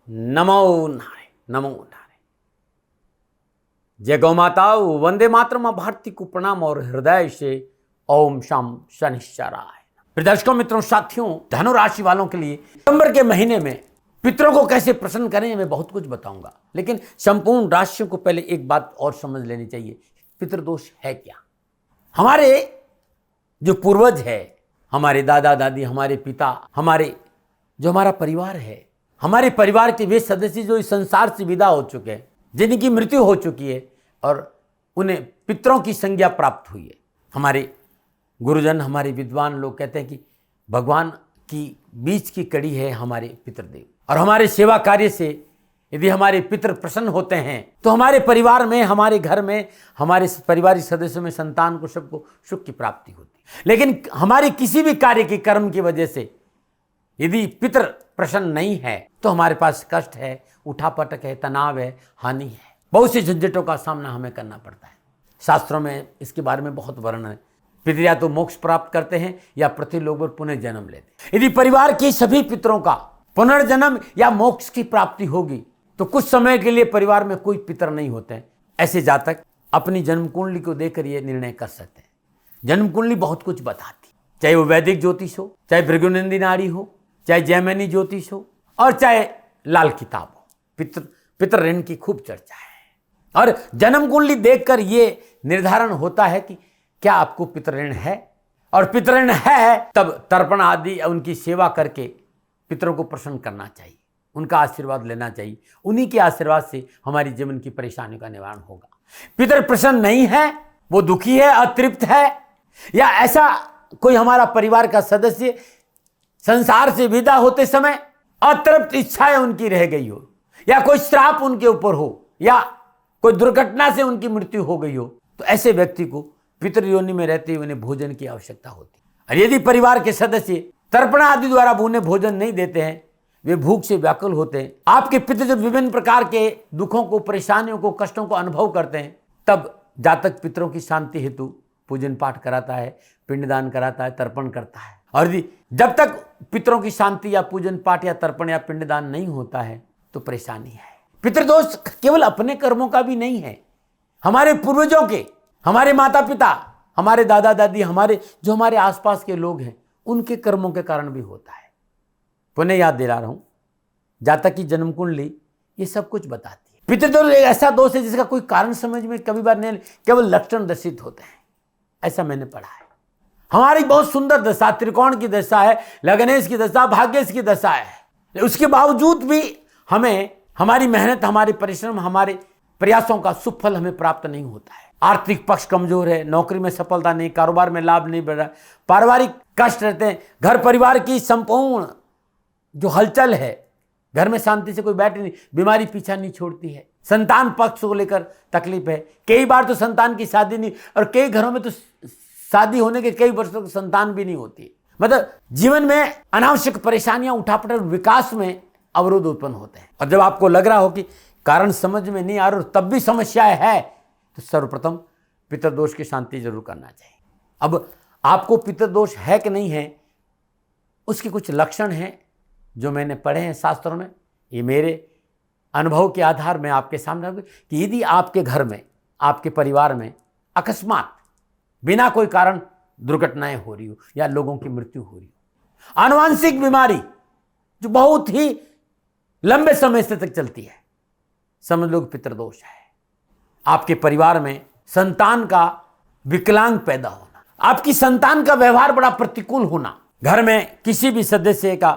नमो नारायण, नमो नारायण। जय गौ माता, वंदे मातरम, भारती को प्रणाम और हृदय से ओम शाम शनिश्चराय। दर्शकों, मित्रों, साथियों, धनु राशि वालों के लिए दिसंबर के महीने में पितरों को कैसे प्रसन्न करें, मैं बहुत कुछ बताऊंगा, लेकिन संपूर्ण राशियों को पहले एक बात और समझ लेनी चाहिए। पितृदोष है क्या? हमारे जो पूर्वज है, हमारे दादा दादी, हमारे पिता, हमारा परिवार है, हमारे परिवार के वे सदस्य जो इस संसार से विदा हो चुके हैं, जिनकी मृत्यु हो चुकी है और उन्हें पितरों की संज्ञा प्राप्त हुई है। हमारे गुरुजन, हमारे विद्वान लोग कहते हैं कि भगवान की बीच की कड़ी है हमारे पितृदेव, और हमारे सेवा कार्य से यदि हमारे पितृ प्रसन्न होते हैं तो हमारे परिवार में, हमारे घर में, हमारे पारिवारिक सदस्यों में, संतान को, सबको सुख की प्राप्ति होती है। लेकिन हमारे किसी भी कार्य के कर्म की वजह से यदि पितृ प्रसन्न नहीं है तो हमारे पास कष्ट है, उठापटक है, तनाव है, हानि है, बहुत सी झंझटों का सामना हमें करना पड़ता है। शास्त्रों में इसके बारे में बहुत वर्णन है। पितृ या तो मोक्ष प्राप्त करते हैं या पृथ्वी लोक पर पुनः जन्म लेते हैं। यदि परिवार के सभी पितरों का पुनर्जन्म या मोक्ष की प्राप्ति होगी तो कुछ समय के लिए परिवार में कोई पितर नहीं होते हैं। ऐसे जातक अपनी जन्म कुंडली को देखकर ये निर्णय कर सकते हैं। जन्म कुंडली बहुत कुछ बताती, चाहे वो वैदिक ज्योतिष हो, चाहे भृगुनंदी नाड़ी हो, चाहे जैमिनी ज्योतिष हो, और चाहे लाल किताब हो। पितृ ऋण की खूब चर्चा है और जन्म कुंडली देखकर ये निर्धारण होता है कि क्या आपको पितृ ऋण है, और पितृ ऋण है तब तर्पण आदि उनकी सेवा करके पितरों को प्रसन्न करना चाहिए, उनका आशीर्वाद लेना चाहिए। उन्हीं के आशीर्वाद से हमारी जीवन की परेशानियों का निवारण होगा। पितर प्रसन्न नहीं है, वो दुखी है, अतृप्त है, या ऐसा कोई हमारा परिवार का सदस्य संसार से विदा होते समय अतृप्त इच्छाएं उनकी रह गई हो, या कोई श्राप उनके ऊपर हो, या कोई दुर्घटना से उनकी मृत्यु हो गई हो, तो ऐसे व्यक्ति को पितृयोनि में रहते हुए उन्हें भोजन की आवश्यकता होती है। और यदि परिवार के सदस्य तर्पण आदि द्वारा उन्हें भोजन नहीं देते हैं, वे भूख से व्याकुल होते हैं, आपके पितृ जब विभिन्न प्रकार के दुखों को, परेशानियों को, कष्टों को अनुभव करते हैं, तब जातक पितरों की शांति हेतु पूजन पाठ कराता है, पिंडदान कराता है, तर्पण करता है। और जब तक पितरों की शांति या पूजन पाठ या तर्पण या पिंडदान नहीं होता है तो परेशानी है। पितृदोष केवल अपने कर्मों का भी नहीं है, हमारे पूर्वजों के, हमारे माता पिता, हमारे दादा दादी, हमारे आसपास के लोग हैं, उनके कर्मों के कारण भी होता है। पुनः याद दिला रहा हूं, जातक की जन्म कुंडली ये सब कुछ बताती है। पितृदोष एक ऐसा दोष है जिसका कोई कारण समझ में कभी बार नहीं, केवल लक्षण दर्शित होते हैं, ऐसा मैंने पढ़ा है। हमारी बहुत सुंदर दशा, त्रिकोण की दशा है, लग्नेश की दशा, भाग्येश की दशा है, उसके बावजूद भी हमें हमारी मेहनत, हमारे परिश्रम, हमारे प्रयासों का सुफल हमें प्राप्त नहीं होता है। आर्थिक पक्ष कमजोर है, नौकरी में सफलता नहीं, कारोबार में लाभ नहीं बढ़ रहा, पारिवारिक कष्ट रहते हैं, घर परिवार की संपूर्ण जो हलचल है, घर में शांति से कोई बैठे नहीं, बीमारी पीछा नहीं छोड़ती है, संतान पक्ष को लेकर तकलीफ है, कई बार तो संतान की शादी नहीं, और कई घरों में तो शादी होने के कई वर्षों तक संतान भी नहीं होती। मतलब जीवन में अनावश्यक परेशानियां, उठापटक, विकास में अवरोध उत्पन्न होते हैं। और जब आपको लग रहा हो कि कारण समझ में नहीं आ रहा, तब भी समस्याएं है, तो सर्वप्रथम पितृदोष की शांति जरूर करना चाहिए। अब आपको पितृदोष है कि नहीं है, उसके कुछ लक्षण हैं जो मैंने पढ़े हैं शास्त्रों में। ये मेरे अनुभव के आधार में आपके सामने रखूं कि यदि आपके घर में, आपके परिवार में अकस्मात बिना कोई कारण दुर्घटनाएं हो रही हो या लोगों की मृत्यु हो रही हो, आनुवंशिक बीमारी जो बहुत ही लंबे समय से तक चलती है, समझ लो पितृदोष है। आपके परिवार में संतान का विकलांग पैदा होना, आपकी संतान का व्यवहार बड़ा प्रतिकूल होना, घर में किसी भी सदस्य का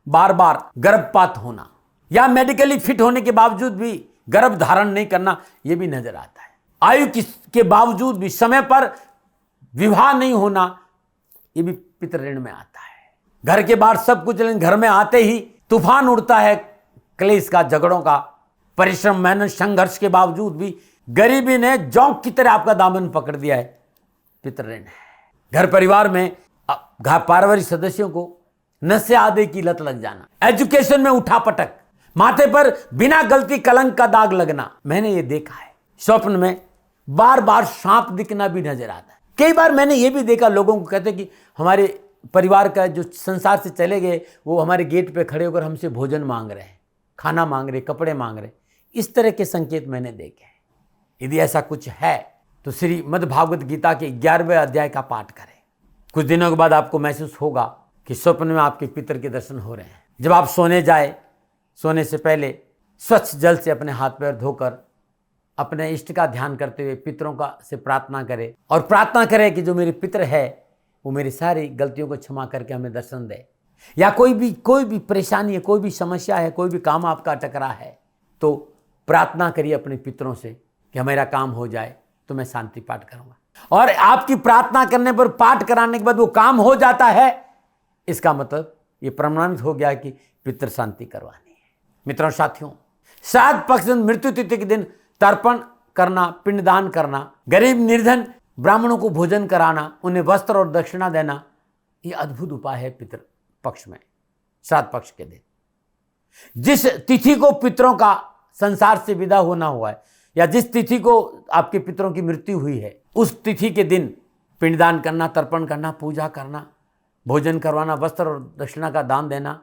बार बार गर्भपात होना, या मेडिकली फिट होने के बावजूद भी गर्भ धारण नहीं करना, यह भी नजर आता है। आयु के बावजूद भी समय पर विवाह नहीं होना, यह भी पितृ ऋण में आता है। घर के बाहर सब कुछ, लेकिन घर में आते ही तूफान उड़ता है क्लेश का, झगड़ों का, परिश्रम, मेहनत, संघर्ष के बावजूद भी गरीबी ने जोंक की तरह आपका दामन पकड़ दिया है, पितृ ऋण है। घर परिवार में पारिवारिक सदस्यों को नशे आदि की लत लग जाना, एजुकेशन में उठापटक, माथे पर बिना गलती कलंक का दाग लगना, मैंने ये देखा है। स्वप्न में बार बार सांप दिखना भी नजर आता है। कई बार मैंने ये भी देखा, लोगों को कहते कि हमारे परिवार का जो संसार से चले गए वो हमारे गेट पे खड़े होकर हमसे भोजन मांग रहे हैं। खाना मांग रहे, कपड़े मांग रहे, इस तरह के संकेत मैंने देखे हैं। यदि ऐसा कुछ है तो श्रीमद् भागवत गीता के 11वें अध्याय का पाठ करें। कुछ दिनों के बाद आपको महसूस होगा कि स्वप्न में आपके पितर के दर्शन हो रहे हैं। जब आप सोने जाए, सोने से पहले स्वच्छ जल से अपने हाथ पैर धोकर अपने इष्ट का ध्यान करते हुए पितरों का से प्रार्थना करें और प्रार्थना करें कि जो मेरे पितर है वो मेरी सारी गलतियों को क्षमा करके हमें दर्शन दे। या कोई भी परेशानी है, कोई भी समस्या है, कोई भी काम आपका अटक रहा है, तो प्रार्थना करिए अपने पितरों से कि मेरा काम हो जाए तो मैं शांति पाठ करूंगा। और आपकी प्रार्थना करने पर, पाठ कराने के बाद वो काम हो जाता है, इसका मतलब ये प्रमाणित हो गया कि पितृ शांति करवानी है। मित्रों, साथियों, श्राद्ध पक्ष दिन, मृत्यु तिथि के दिन तर्पण करना, पिंडदान करना, गरीब निर्धन ब्राह्मणों को भोजन कराना, उन्हें वस्त्र और दक्षिणा देना, ये अद्भुत उपाय है पितृ पक्ष में, श्राद्ध पक्ष के दिन। जिस तिथि को पितरों का संसार से विदा होना हुआ है या जिस तिथि को आपके पितरों की मृत्यु हुई है, उस तिथि के दिन पिंडदान करना, तर्पण करना, पूजा करना, भोजन करवाना, वस्त्र और दक्षिणा का दान देना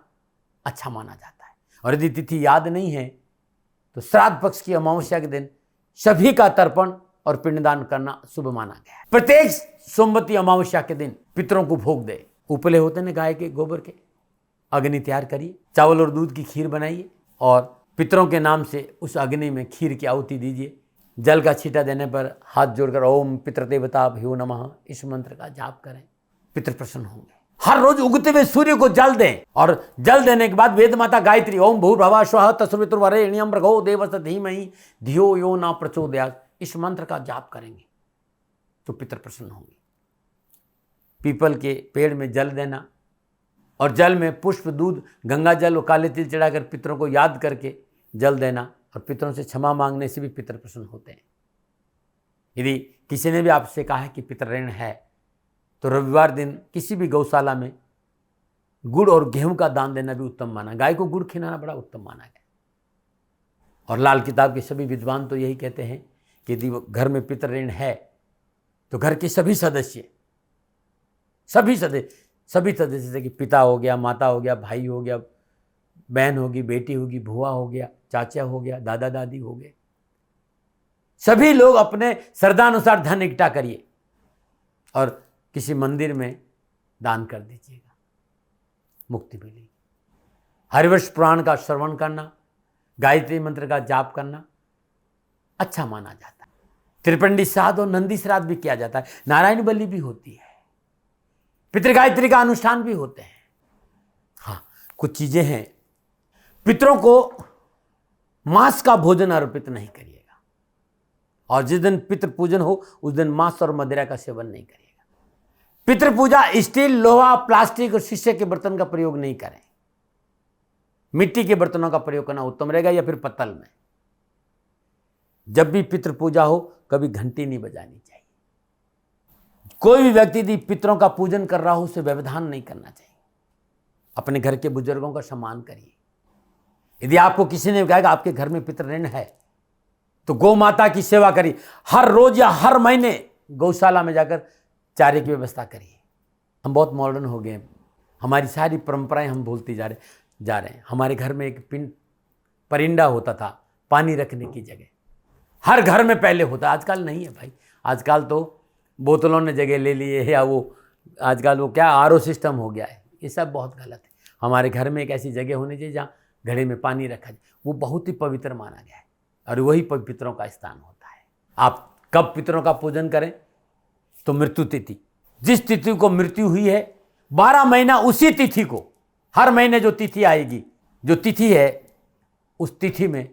अच्छा माना जाता है। और यदि तिथि याद नहीं है तो श्राद्ध पक्ष की अमावस्या के दिन सभी का तर्पण और पिंडदान करना शुभ माना गया है। प्रत्येक सोमवती अमावस्या के दिन पितरों को भोग दे। उपले होते हैं गाय के गोबर के, अग्नि तैयार करिए, चावल और दूध की खीर बनाइए और पितरों के नाम से उस अग्नि में खीर की आहुति दीजिए। जल का छींटा देने पर हाथ जोड़कर ओम पितृदेवता भ्यो नमः इस मंत्र का जाप करें, पितृ प्रसन्न होंगे। हर रोज उगते हुए सूर्य को जल दें और जल देने के बाद वेद माता गायत्री ओम भूर्भुवः स्वः तत्सवितुर्वरेण्यं भर्गो देवस्य धीमहि धियो यो न प्रचोदयात्, इस मंत्र का जाप करेंगे तो पितृ प्रसन्न होंगे। पीपल के पेड़ में जल देना और जल में पुष्प, दूध, गंगा जल और काले तिल चढ़ाकर पितरों को याद करके जल देना और पितरों से क्षमा मांगने से भी पितर प्रसन्न होते हैं। यदि किसी ने भी आपसे कहा है कि पितर ऋण है तो रविवार दिन किसी भी गौशाला में गुड़ और गेहूं का दान देना भी उत्तम माना। गाय को गुड़ खिलाना बड़ा उत्तम माना गया। और लाल किताब के सभी विद्वान तो यही कहते हैं कि यदि घर में पितर ऋण है तो घर के सभी सदस्य जैसे कि पिता हो गया, माता हो गया, भाई हो गया, बहन होगी, बेटी होगी, भुआ हो गया, चाचा हो गया, दादा दादी हो गए, सभी लोग अपने श्रद्धानुसार धन इकट्ठा करिए और किसी मंदिर में दान कर दीजिएगा, मुक्ति मिलेगी। हरिवंश पुराण का श्रवण करना, गायत्री मंत्र का जाप करना अच्छा माना जाता है। त्रिपिंडी श्राद्ध और नंदी श्राद्ध भी किया जाता है। नारायण बलि भी होती है, पितृगायत्री का अनुष्ठान भी होते हैं। हाँ, कुछ चीजें हैं। पितरों को मांस का भोजन अर्पित नहीं करिएगा और जिस दिन पितृ पूजन हो उस दिन मांस और मदिरा का सेवन नहीं करिएगा। पितृ पूजा स्टील, लोहा, प्लास्टिक और शीशे के बर्तन का प्रयोग नहीं करें। मिट्टी के बर्तनों का प्रयोग करना उत्तम रहेगा या फिर पत्तल में। जब भी पितृ पूजा हो कभी घंटी नहीं बजानी चाहिए। कोई भी व्यक्ति यदि पितरों का पूजन कर रहा हो उसे व्यवधान नहीं करना चाहिए। अपने घर के बुजुर्गों का सम्मान करिए। यदि आपको किसी ने कहा कि आपके घर में पितृ ऋण है तो गौ माता की सेवा करिए। हर रोज या हर महीने गौशाला में जाकर चारे की व्यवस्था करिए। हम बहुत मॉडर्न हो गए हैं, हमारी सारी परंपराएं हम भूलते जा रहे हैं। हमारे घर में एक परिंदा होता था पानी रखने की जगह, हर घर में पहले होता, आजकल नहीं है भाई। आजकल तो बोतलों ने जगह ले लिए है या वो आजकल वो क्या आरओ सिस्टम हो गया है। ये सब बहुत गलत है। हमारे घर में एक ऐसी जगह होनी चाहिए जहाँ घड़े में पानी रखा जाए, वो बहुत ही पवित्र माना गया है और वही पितरों का स्थान होता है। आप कब पितरों का पूजन करें तो मृत्यु तिथि, जिस तिथि को मृत्यु हुई है 12 महीना उसी तिथि को, हर महीने जो तिथि आएगी, जो तिथि है उस तिथि में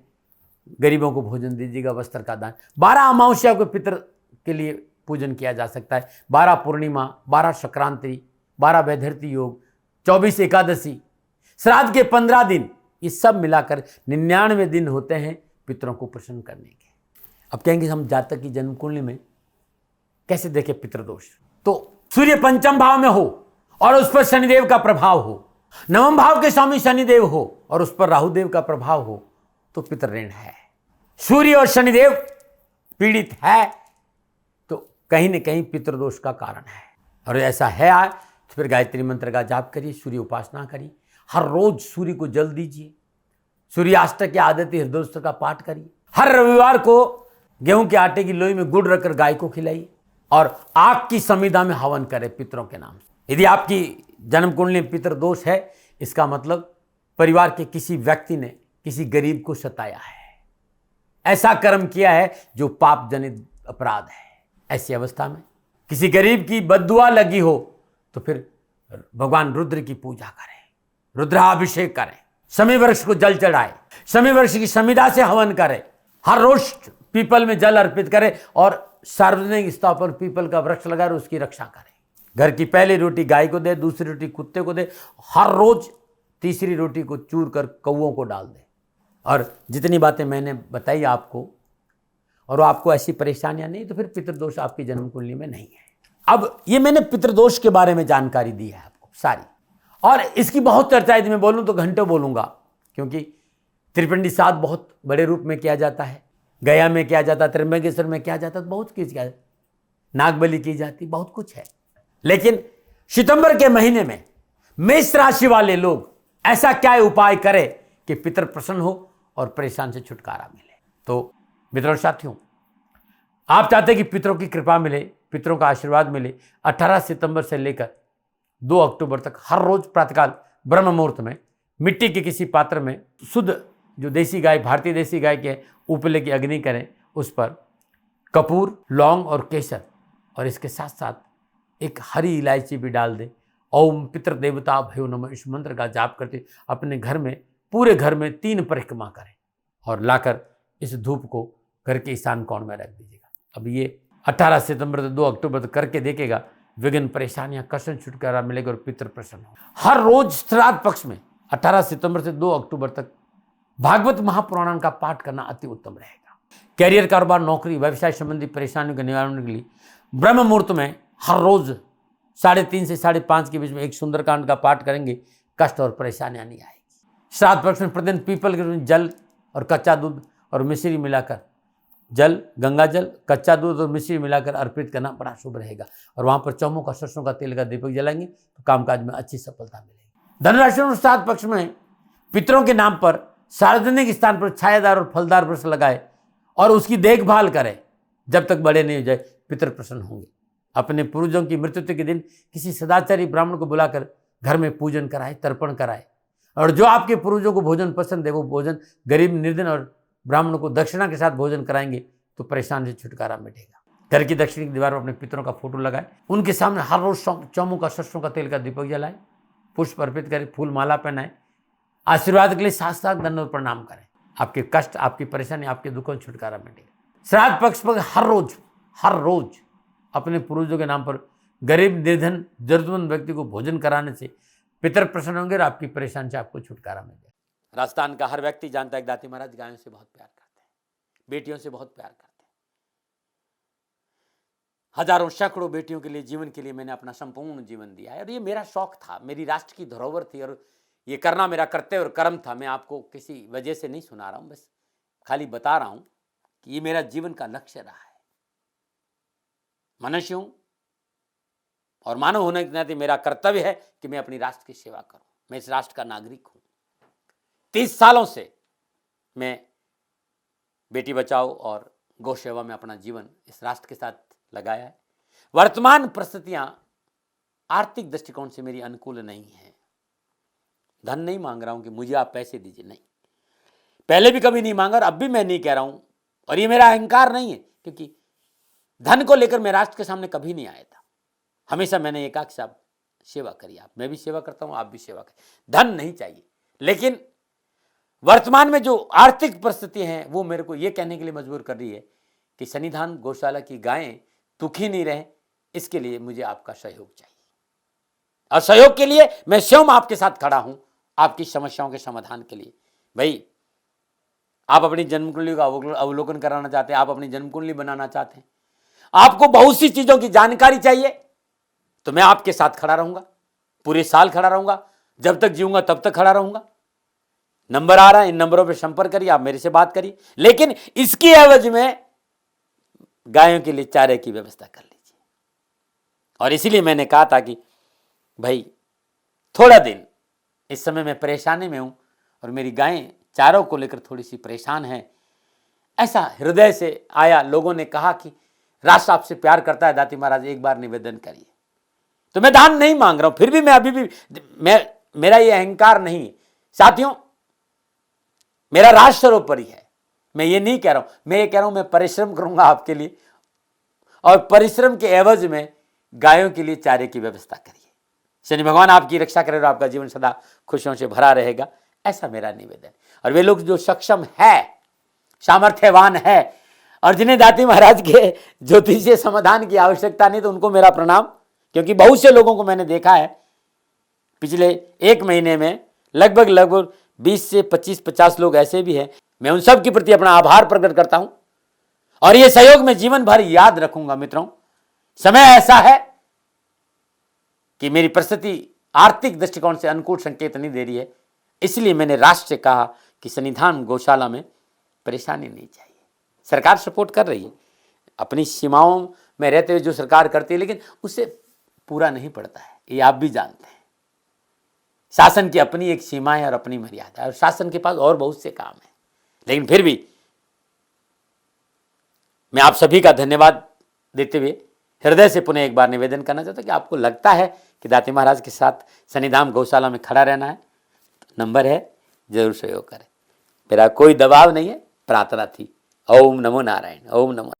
गरीबों को भोजन दीजिएगा, वस्त्र का दान। 12 अमावस्या को पितर के लिए पूजन किया जा सकता है। 12 पूर्णिमा, 12 संक्रांति, 12 वैधर्ती योग, 24 एकादशी, श्राद्ध के 15 दिन, ये सब मिलाकर 99 दिन होते हैं पितरों को प्रसन्न करने के। अब कहेंगे हम जातक की जन्म कुंडली में कैसे देखें पितृदोष। तो सूर्य पंचम भाव में हो और उस पर शनिदेव का प्रभाव हो, नवम भाव के स्वामी शनिदेव हो और उस पर राहुदेव का प्रभाव हो तो पितृ ऋण है। सूर्य और शनिदेव पीड़ित है तो कहीं न कहीं पितृदोष का कारण है। और ऐसा है तो फिर गायत्री मंत्र का जाप करिए, सूर्य उपासना करिए, हर रोज सूर्य को जल दीजिए, सूर्याष्टक या आदित्य हृदयोष्टक का पाठ करिए। हर रविवार को गेहूं के आटे की लोई में गुड़ रखकर गाय को खिलाइए और आग की संविदा में हवन करें पितरों के नाम से। यदि आपकी जन्म कुंडली में पितृ दोष है, इसका मतलब परिवार के किसी व्यक्ति ने किसी गरीब को सताया है, ऐसा कर्म किया है जो पाप जनित अपराध है। ऐसी अवस्था में किसी गरीब की बद्दुआ लगी हो तो फिर भगवान रुद्र की पूजा करें, रुद्राभिषेक करें, शमी वृक्ष को जल चढ़ाए, शमी वृक्ष की संविदा से हवन करें, हर रोज पीपल में जल अर्पित करें और सार्वजनिक स्थान पर पीपल का वृक्ष लगाए और उसकी रक्षा करें। घर की पहली रोटी गाय को दे, दूसरी रोटी कुत्ते को दे, हर रोज तीसरी रोटी को चूर कर कौओं को डाल दे। और जितनी बातें मैंने बताई आपको और आपको ऐसी परेशानियां नहीं तो फिर पितृदोष आपकी जन्म कुंडली में नहीं है। अब ये मैंने पितृदोष के बारे में जानकारी दी है आपको सारी, और इसकी बहुत चर्चा यदि मैं बोलूं तो घंटों बोलूंगा, क्योंकि त्रिपिंडी श्राद्ध बहुत बड़े रूप में किया जाता है, गया में किया जाता है, त्र्यंबकेश्वर में किया जाता है, बहुत कुछ किया जाता है, नागबली की जाती, बहुत कुछ है। लेकिन सितंबर के महीने में मेष राशि वाले लोग ऐसा क्या उपाय करें कि पितर प्रसन्न हो और परेशान से छुटकारा मिले। तो मित्रों साथियों, आप चाहते हैं कि पितरों की कृपा मिले, पितरों का आशीर्वाद मिले, 18 सितंबर से लेकर 2 अक्टूबर तक हर रोज प्रातःकाल ब्रह्म मुहूर्त में मिट्टी के किसी पात्र में शुद्ध जो देसी गाय, भारतीय देसी गाय के उपले की अग्नि करें, उस पर कपूर, लौंग और केसर, और इसके साथ साथ एक हरी इलायची भी डाल दें। ओम पितृ देवता भयो नमः, इस मंत्र का जाप करते अपने घर में, पूरे घर में 3 परिक्रमा करें और लाकर इस धूप को घर के ईशान कोण में रख दीजिएगा। अब ये 18 सितंबर से 2 अक्टूबर तक करके देखेगा, विघ्न, परेशानियां, कष्ट छुटकारा मिलेगा और पितृ प्रसन्न हो। हर रोज श्राद्ध पक्ष में 18 सितंबर से 2 अक्टूबर तक भागवत महापुराण का पाठ करना अति उत्तम रहेगा। कैरियर, कारोबार, नौकरी, व्यवसाय संबंधी परेशानियों के निवारण के लिए ब्रह्म मुहूर्त में हर रोज 3:30 से 5:30 के बीच में एक सुंदरकांड का पाठ करेंगे, कष्ट और परेशानियां नहीं आएगी। श्राद्ध पक्ष में प्रतिदिन पीपल के जल और कच्चा दूध और मिश्री मिलाकर, जल, गंगा जल, कच्चा दूध और मिश्री मिलाकर अर्पित करना बड़ा शुभ रहेगा। और वहां पर चौमुख और सरसों का तेल का दीपक जलाएंगे तो कामकाज में अच्छी सफलता मिलेगी। धनुराशि और श्राद्ध पक्ष में पितरों के नाम पर सार्वजनिक स्थान पर छायादार और फलदार वृक्ष लगाए और उसकी देखभाल करें जब तक बड़े नहीं हो जाए, पितर प्रसन्न होंगे। अपने पूर्वजों की मृत्यु के दिन किसी सदाचारी ब्राह्मण को बुलाकर घर में पूजन कराए, तर्पण कराए, और जो आपके पूर्वजों को भोजन पसंद है वो भोजन गरीब, निर्धन और ब्राह्मणों को दक्षिणा के साथ भोजन कराएंगे तो परेशान से छुटकारा मिटेगा। घर की दक्षिण की दीवार पर अपने पितरों का फोटो लगाए, उनके सामने हर रोज चौमुख का, सरसों का तेल का दीपक जलाए, पुष्प अर्पित करें, फूल माला पहनाए, आशीर्वाद के लिए साथ दंड प्रणाम करें। आपके कष्ट, आपकी परेशानी, आपके दुखों से छुटकारा मिटेगा। श्राद्ध पक्ष पर हर रोज अपने पूर्वजों के नाम पर गरीब, निर्धन, जरूरतमंद व्यक्ति को भोजन कराने से पितर प्रसन्न होंगे और आपकी परेशानी से आपको छुटकारा मिल जाएगा। राजस्थान का हर व्यक्ति जानता है दाती महाराज गायों से बहुत प्यार करते हैं, बेटियों से बहुत प्यार करते हैं। हजारों, सैकड़ों बेटियों के लिए, जीवन के लिए मैंने अपना संपूर्ण जीवन दिया है और ये मेरा शौक था, मेरी राष्ट्र की धरोहर थी और ये करना मेरा कर्तव्य और कर्म था। मैं आपको किसी वजह से नहीं सुना रहा हूं, बस खाली बता रहा हूं कि ये मेरा जीवन का लक्ष्य रहा है। मनुष्य हूं और मानव होने के नाते मेरा कर्तव्य है कि मैं अपनी राष्ट्र की सेवा करूं। मैं इस राष्ट्र का नागरिक हूं। 30 सालों से मैं बेटी बचाओ और गौ सेवा में अपना जीवन इस राष्ट्र के साथ लगाया है। वर्तमान परिस्थितियां आर्थिक दृष्टिकोण से मेरी अनुकूल नहीं है। धन नहीं मांग रहा हूं कि मुझे आप पैसे दीजिए, नहीं, पहले भी कभी नहीं मांगा और अब भी मैं नहीं कह रहा हूं, और ये मेरा अहंकार नहीं है, क्योंकि धन को लेकर मैं राष्ट्र के सामने कभी नहीं आया था। हमेशा मैंने ये कहा कि साहब सेवा करिए, आप, मैं भी सेवा करता हूं, आप भी सेवा करें, धन नहीं चाहिए। लेकिन वर्तमान में जो आर्थिक परिस्थिति है वो मेरे को ये कहने के लिए मजबूर कर रही है कि सन्निधान गौशाला की गायें दुखी नहीं रहे, इसके लिए मुझे आपका सहयोग चाहिए। और सहयोग के लिए मैं स्वयं आपके साथ खड़ा हूं, आपकी समस्याओं के समाधान के लिए। भाई, आप अपनी जन्म कुंडली का अवलोकन कराना चाहते हैं, आप अपनी जन्म कुंडली बनाना चाहते हैं, आपको बहुत सी चीजों की जानकारी चाहिए, तो मैं आपके साथ खड़ा रहूंगा, पूरे साल खड़ा रहूंगा, जब तक जीऊंगा तब तक खड़ा रहूंगा। नंबर आ रहा है, इन नंबरों पर संपर्क करिए, आप मेरे से बात करिए, लेकिन इसकी एवज में गायों के लिए चारे की व्यवस्था कर लीजिए। और इसीलिए मैंने कहा था कि भाई थोड़ा दिन, इस समय मैं परेशानी में हूं और मेरी गायें चारों को लेकर थोड़ी सी परेशान है। ऐसा हृदय से आया। लोगों ने कहा कि राष्ट्र आपसे प्यार करता है दाती महाराज, एक बार निवेदन करिए। तो मैं दान नहीं मांग रहा हूं, फिर भी मैं अभी भी मेरा ये अहंकार नहीं है साथियों, मेरा राष्ट्र सर्वोपरि है। मैं ये नहीं कह रहा हूं, मैं ये कह रहा हूं मैं परिश्रम करूंगा आपके लिए, और परिश्रम के एवज में गायों के लिए चारे की व्यवस्था करिए। शनि भगवान आपकी रक्षा करे और आपका जीवन सदा खुशियों से भरा रहेगा, ऐसा मेरा निवेदन। और वे लोग जो सक्षम है, सामर्थ्यवान है, और जिन्हें दाती महाराज के ज्योतिषीय समाधान की आवश्यकता नहीं, तो उनको मेरा प्रणाम। क्योंकि बहुत से लोगों को मैंने देखा है पिछले 1 महीने में, लगभग 20 से 25-50 लोग ऐसे भी हैं। मैं उन सब के प्रति अपना आभार प्रकट करता हूं, और ये सहयोग मैं जीवन भर याद रखूंगा। मित्रों, समय ऐसा है कि मेरी परिस्थिति आर्थिक दृष्टिकोण से अनुकूल संकेत नहीं दे रही है, इसलिए मैंने राष्ट्र से कहा कि सन्निधान गौशाला में परेशानी नहीं चाहिए। सरकार सपोर्ट कर रही है, अपनी सीमाओं में रहते हुए जो सरकार करती है, लेकिन उससे पूरा नहीं पड़ता है, ये आप भी जानते हैं। शासन की अपनी एक सीमा है और अपनी मर्यादा है, और शासन के पास और बहुत से काम है। लेकिन फिर भी मैं आप सभी का धन्यवाद देते हुए हृदय से पुनः एक बार निवेदन करना चाहता हूं कि आपको लगता है कि दाती महाराज के साथ सन्निधान गौशाला में खड़ा रहना है, तो नंबर है, जरूर सहयोग करें। मेरा कोई दबाव नहीं है, प्रार्थना थी। ओम नमो नारायण, ओम नमो नारायण।